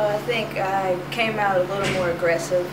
I think I came out a little more aggressive.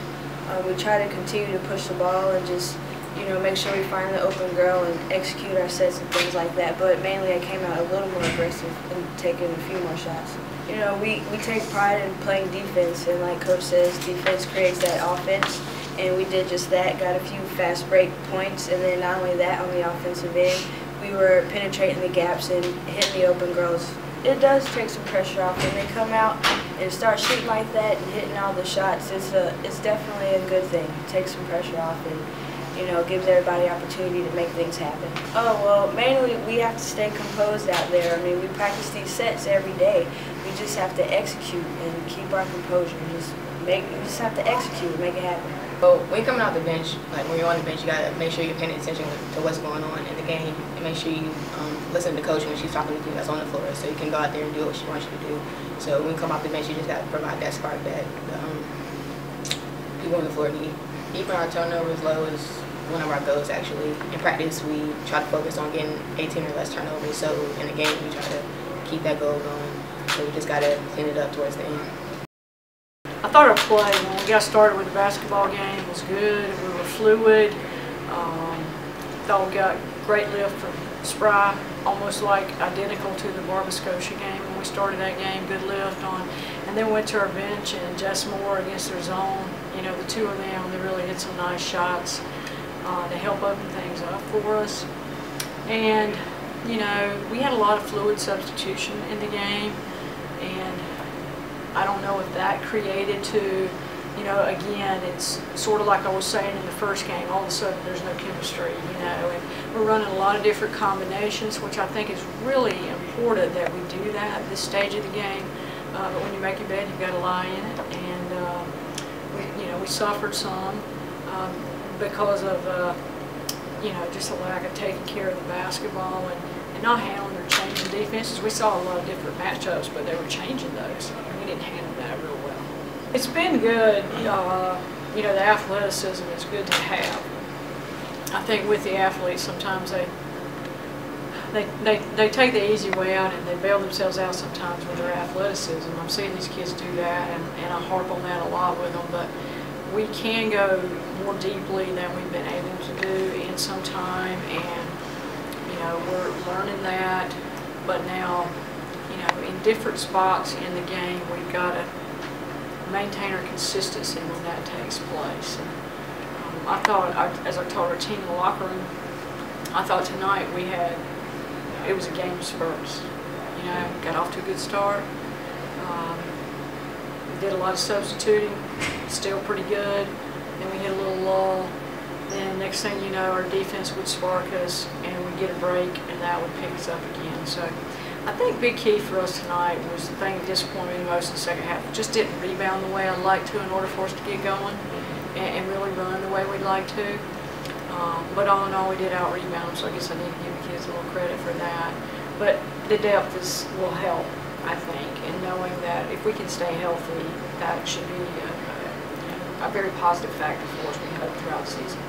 We try to continue to push the ball and just, make sure we find the open girl and execute our sets and things like that. But mainly I came out a little more aggressive and taking a few more shots. We take pride in playing defense, and like Coach says, defense creates that offense. And we did just that, got a few fast break points, and then not only that, on the offensive end, we were penetrating the gaps and hitting the open girls. It does take some pressure off when they come out and start shooting like that and hitting all the shots. It's definitely a good thing. It takes some pressure off and gives everybody opportunity to make things happen. Oh, well, mainly we have to stay composed out there. I mean, we practice these sets every day. We just have to execute and keep our composure. We just have to execute and make it happen. So when you're coming off the bench, like when you're on the bench, you gotta make sure you're paying attention to what's going on in the game, and make sure you listen to the coach when she's talking to you that's on the floor, so you can go out there and do what she wants you to do. So when you come off the bench, you just gotta provide that spark that people on the floor need. Keeping our turnovers low is one of our goals actually. In practice, we try to focus on getting 18 or less turnovers. So in the game, we try to keep that goal going. So we just gotta clean it up towards the end. I thought our play when we got started with the basketball game was good. We were fluid. Thought we got great lift from Spry, almost like identical to the Barba Scotia game when we started that game. Good lift on, and then went to our bench and Jess Moore against their zone. The two of them, they really hit some nice shots to help open things up for us. And we had a lot of fluid substitution in the game, and I don't know if that created to, again, it's sort of like I was saying in the first game, all of a sudden there's no chemistry, and we're running a lot of different combinations, which I think is really important that we do that at this stage of the game. But when you make your bed, you've got to lie in it, and we suffered some because of, just a lack of taking care of the basketball and not handling or changing defenses. We saw a lot of different matchups, but they were changing those. We didn't handle that real well. It's been good. The athleticism is good to have. I think with the athletes, sometimes they take the easy way out and they bail themselves out sometimes with their athleticism. I'm seeing these kids do that, and I harp on that a lot with them. But we can go more deeply than we've been able to do in some time, and we're learning that. But now, in different spots in the game, we've got to maintain our consistency when that takes place. And, I thought, as I told our team in the locker room, I thought tonight it was a game of spurts. Got off to a good start. We did a lot of substituting, still pretty good. Then we hit a little lull. Then next thing you know, our defense would spark us, and we'd get a break, and that would pick us up again. So I think big key for us tonight was the thing that disappointed me most in the second half. We just didn't rebound the way I'd like to in order for us to get going and really run the way we'd like to. But all in all, we did out-rebound, so I guess I need to give the kids a little credit for that. But the depth will help, I think, and knowing that if we can stay healthy, that should be a very positive factor for us, we hope, throughout the season.